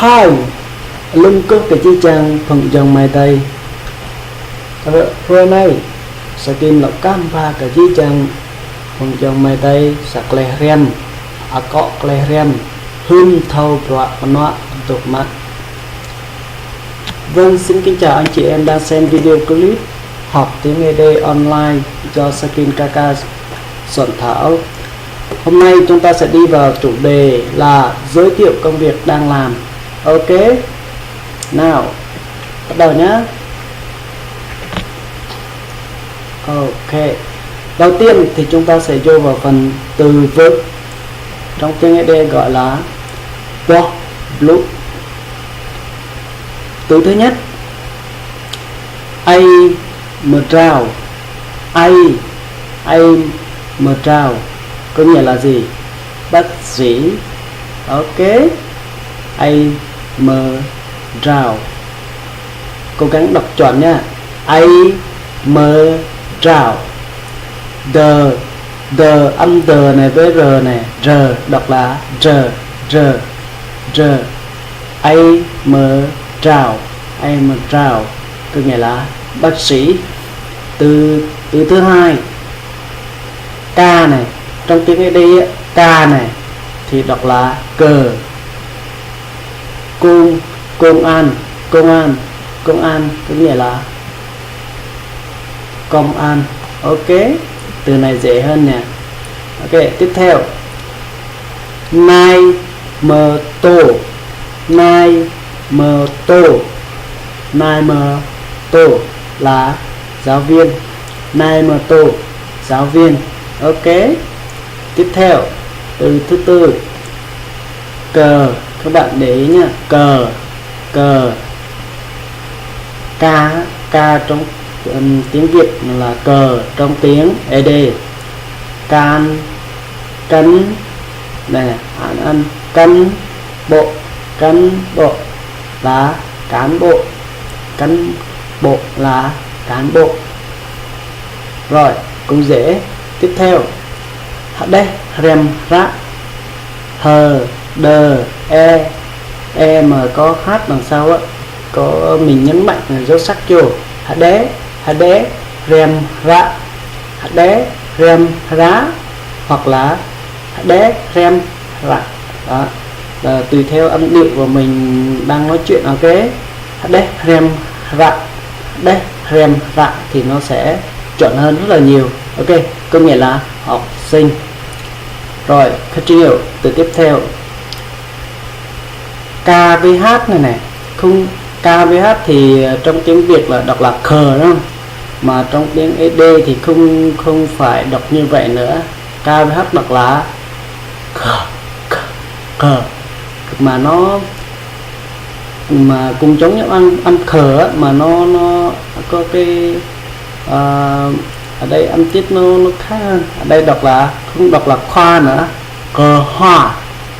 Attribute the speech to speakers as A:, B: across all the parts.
A: hai lưng cước cái chi chang phần dòng mai tây rồi này sẽ kim lọc cam và cái chi chang phần dòng mai tây sạc lè rem cọ lè rem hương thâu bọa nó tục mặt. Vâng, xin kính chào anh chị em đang xem video clip học tiếng ED online do Skin Kaka soạn thảo. Hôm nay chúng ta sẽ đi vào chủ đề là giới thiệu công việc đang làm. Ok, nào bắt đầu nhé. Ok, đầu tiên thì chúng ta sẽ vô vào phần từ vựng, trong tiếng ED gọi là blue. Từ thứ nhất, ai mờ trào, ai mờ trào có nghĩa là gì? Bác sĩ. Ok, ai mờ trào, cố gắng đọc chuẩn nha. Ai mờ trào, the âm the này với r này, r đọc là r. Ai mờ trào, ai mờ trào có nghĩa là bác sĩ. Từ thứ hai, ca này, trong tiếng ED ca này thì đọc là cờ. Công an có nghĩa là công an. Ok, từ này dễ hơn nè. Ok, tiếp theo, nai mờ tô là giáo viên. Nai mờ tô giáo viên. Ok, tiếp theo, từ thứ tư, cờ. Các bạn để ý nhá, cờ ca trong tiếng Việt là cờ, trong tiếng ED can cấn này, ăn cán bộ là cán bộ là cán bộ. Rồi, cũng dễ. Tiếp theo, đây rem rã, hờ đờ e mà có h đằng sau á, có mình nhấn mạnh là dấu sắc vô. Đé rem rá hoặc là đé rem rạ. Đó, tùy theo âm điệu của mình đang nói chuyện. Ok, đé rem rạ thì nó sẽ chuẩn hơn rất là nhiều. Ok, có nghĩa là học sinh. Rồi, continue. Từ tiếp theo, K với H này, không, K với H thì trong tiếng Việt là đọc là khờ đúng không? Mà trong tiếng ED thì không phải đọc như vậy nữa. K với H đọc là khờ, mà nó cùng giống như âm khờ á, mà nó có cái ở đây âm tiết nó khác hơn. Ở đây đọc là không đọc là khoa nữa,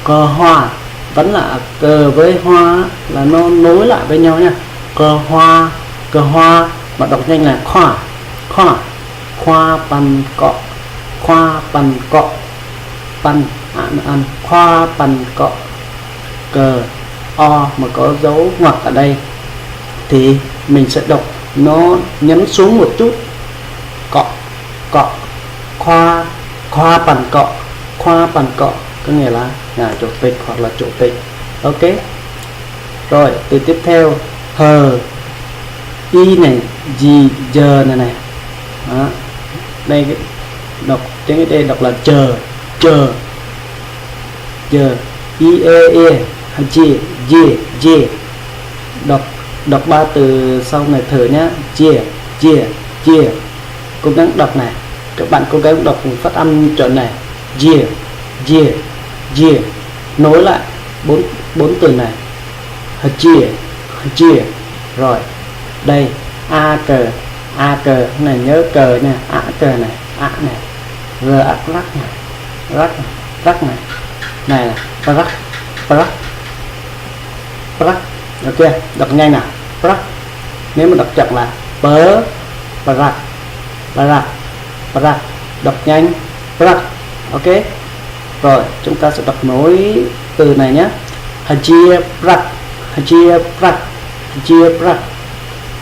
A: cờ hoa vẫn là cờ với hoa là nó nối lại với nhau nha. Cờ hoa mà đọc nhanh là khoa pan cọ khoa pan cọ. Cờ o mà có dấu ngoặc ở đây thì mình sẽ đọc nó nhấn xuống một chút, cọ khoa pan cọ có nghĩa là nhà chủ tịch hoặc là chủ tịch. Ok, rồi từ tiếp theo, hờ y này, gì giờ này. Đó, đây đọc tiếng đây đọc là chờ i e đọc ba từ sau này thử nhá. Chia cố gắng đọc này, các bạn cố gắng đọc phát âm chuẩn này. Chia nối lại bốn từ này, chia. Rồi đây a cờ này, nhớ cờ nha, a cờ này, a này, r rắc này rắc. Ok, đọc nhanh nào, rắc. Nếu mà đọc chậm là rắc, đọc nhanh rắc. Ok, rồi chúng ta sẽ đọc nối từ này nhé. Chia rắc Hajieprak, Hajieprak,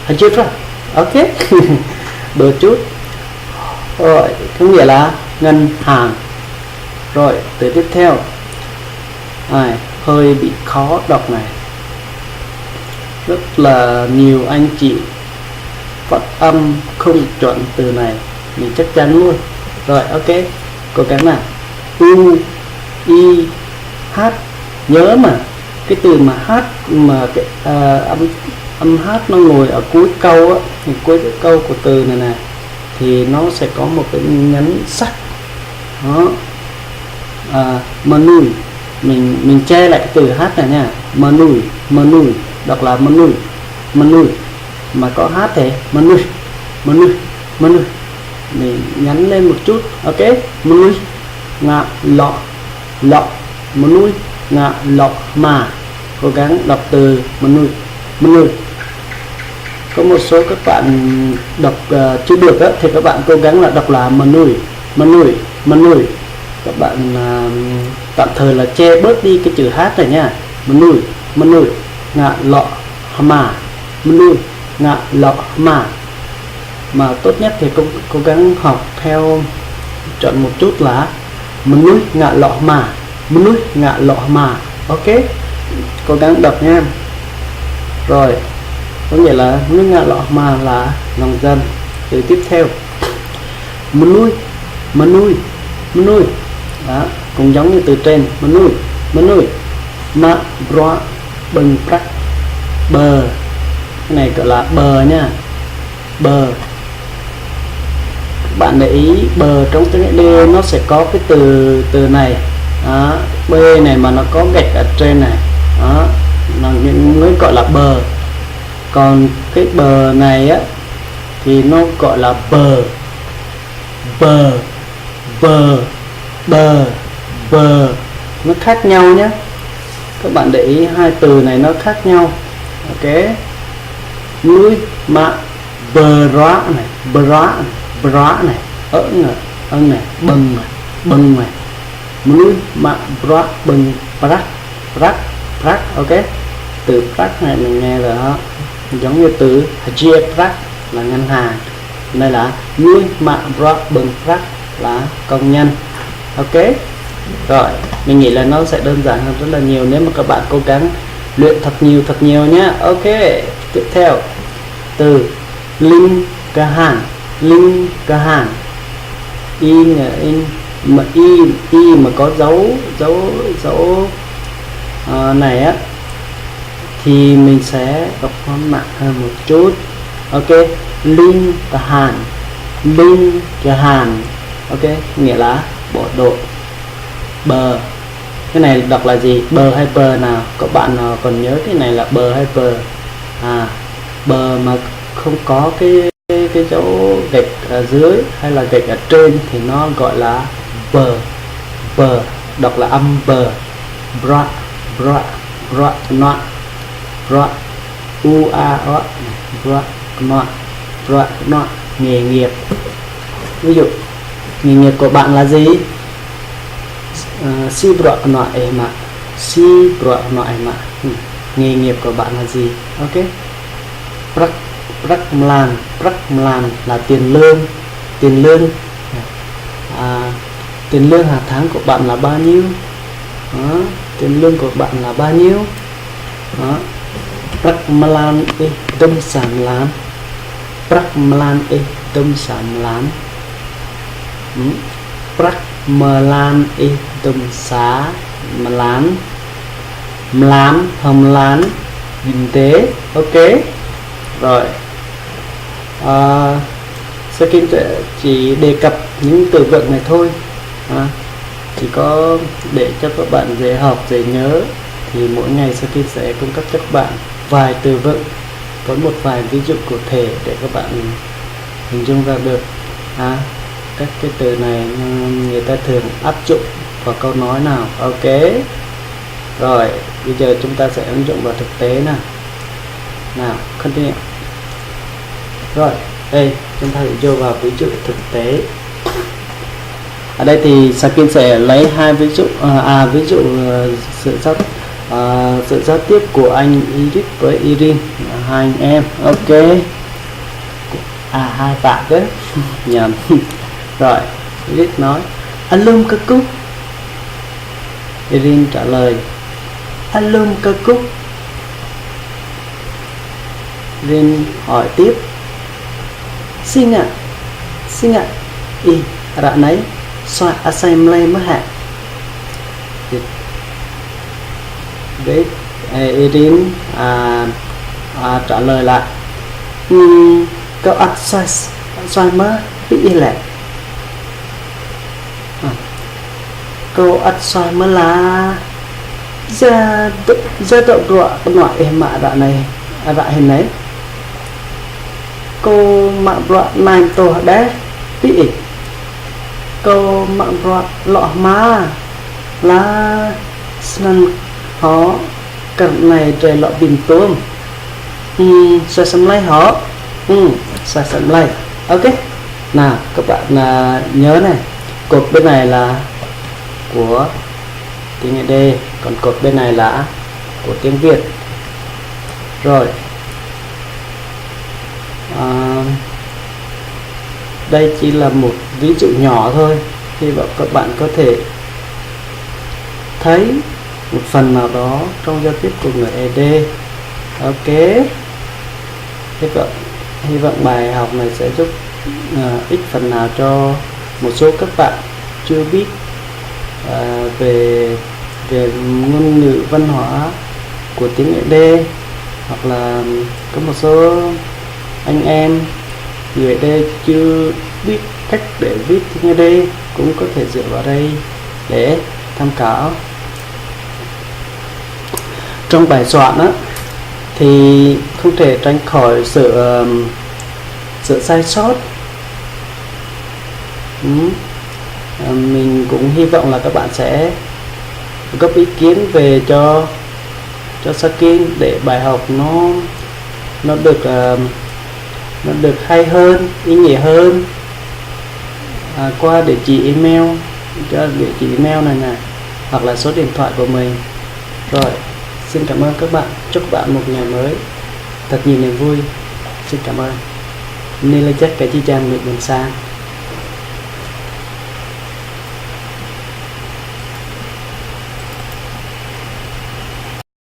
A: Hajieprak. Ok. Đôi chút. Rồi, có nghĩa là ngân hàng. Rồi, từ tiếp theo. Hơi bị khó đọc này. Rất là nhiều anh chị phát âm không chuẩn từ này, mình chắc chắn luôn. Rồi, ok, cố gắng nào. U, I, H. Nhớ mà cái từ mà H mà cái âm H nó ngồi ở cuối câu á, thì cuối câu của từ này nè thì nó sẽ có một cái nhấn sắc đó. Menu, mình che lại cái từ H này nha. Menu đọc là menu mà có H thì menu mình nhấn lên một chút. Ok, menu ngạ lọ menu ngạ lọ mà. Cố gắng đọc từ menu. Có một số các bạn đọc chưa được á, thì các bạn cố gắng là đọc là menu. Các bạn tạm thời là che bớt đi cái chữ H này nha. Menu ngạ lọ mà, menu ngạ lọ mà tốt nhất thì cố gắng học theo chọn một chút là menu ngạ lọ mà. Ok, cố gắng đọc nha. Rồi, có nghĩa là menu ngạ lọ mà là lòng dân. Từ tiếp theo menu đó, cũng giống như từ trên. Menu ma bro bừng prắc bờ. Cái này gọi là bờ nha. Bờ, các bạn để ý bờ trong tiếng D nó sẽ có cái từ này đó, B này mà nó có gạch ở trên này đó, nó mới gọi là bờ. Còn cái bờ này á thì nó gọi là bờ. Nó khác nhau nhé, các bạn để ý hai từ này nó khác nhau. Ok, núi mạ bờ rá này ấn này bừng này núi mạ bra bừng prak. Ok, từ prak này mình nghe rồi đó, giống như từ Hajieprak là ngân hàng, đây là núi mạ bra bừng prak là công nhân. Ok, rồi mình nghĩ là nó sẽ đơn giản hơn rất là nhiều nếu mà các bạn cố gắng luyện thật nhiều nhé. Ok, tiếp theo từ linh ca hàn. In mà y mà có dấu này á thì mình sẽ đọc phóng nặng hơn một chút. Ok, linh ca hàn. Ok, nghĩa là bộ đội. Bờ, cái này đọc là gì, bờ hay bờ nào? Các bạn nào còn nhớ cái này là bờ hay bờ? Bờ mà không có cái dấu gạch ở dưới hay là gạch ở trên thì nó gọi là bờ. Đọc là âm bờ. Bra nghề nghiệp. Ví dụ nghề nghiệp của bạn là gì? Si bro nọ em ạ. Nghề nghiệp của bạn là gì? Ok, prak mlan là tiền lương. Tiền lương hàng tháng của bạn là bao nhiêu? Đó, tiền lương của bạn là bao nhiêu? Đó, prak mlan tâm sản lán. Prak mlan tâm sản lán. Prak mlan tâm xá mlan hầm lán kinh tế. Ok, rồi Skin chỉ đề cập những từ vựng này thôi, chỉ có để cho các bạn dễ học dễ nhớ thì mỗi ngày Skin sẽ cung cấp cho các bạn vài từ vựng, có một vài ví dụ cụ thể để các bạn hình dung ra được các cái từ này người ta thường áp dụng vào câu nói nào. Ok, rồi bây giờ chúng ta sẽ ứng dụng vào thực tế nào continue. Rồi đây chúng ta sẽ vô vào ví dụ thực tế. Ở đây thì Skin sẽ lấy hai ví dụ ví dụ sự giao tiếp của anh Iris với Irin là hai anh em. Ok, hai bạn đấy nhầm. Rồi Iris nói alum cơ cúc, Irin trả lời alum cơ cúc. Irin hỏi tiếp xin ạ y rạ nấy xoa asem lên mất hạn. Đấy Irin trả lời lại cậu ăn xoay mơ bị lẹ câu ăn xoay mơ là ra động rọa loại em mạ rạ này rạ hình đấy cô mạng rọa này tổ đế bị câu mạng rọa lọ má là sân họ cần này trời lọ bình tôm xoay xâm lấy họ xoay xâm lấy. Ok, nào các bạn nhớ này, cột bên này là của tiếng Ed, còn cột bên này là của tiếng Việt. Rồi đây chỉ là một ví dụ nhỏ thôi, hy vọng các bạn có thể thấy một phần nào đó trong giao tiếp của người Ed. Ok, hy vọng bài học này sẽ giúp ích phần nào cho một số các bạn chưa biết về ngôn ngữ văn hóa của tiếng Ed, hoặc là có một số anh em người Ed chưa biết cách để viết tiếng Ed, cũng có thể dựa vào đây để tham khảo. Trong bài soạn á thì không thể tránh khỏi sự sai sót. Mình cũng hy vọng là các bạn sẽ góp ý kiến về cho Sakin để bài học nó được hay hơn, ý nghĩa hơn, qua địa chỉ email, cho địa chỉ email này nè, hoặc là số điện thoại của mình. Rồi, xin cảm ơn các bạn, chúc các bạn một ngày mới thật nhiều niềm vui. Xin cảm ơn. Nên là chắc cái chi trang được mình sang.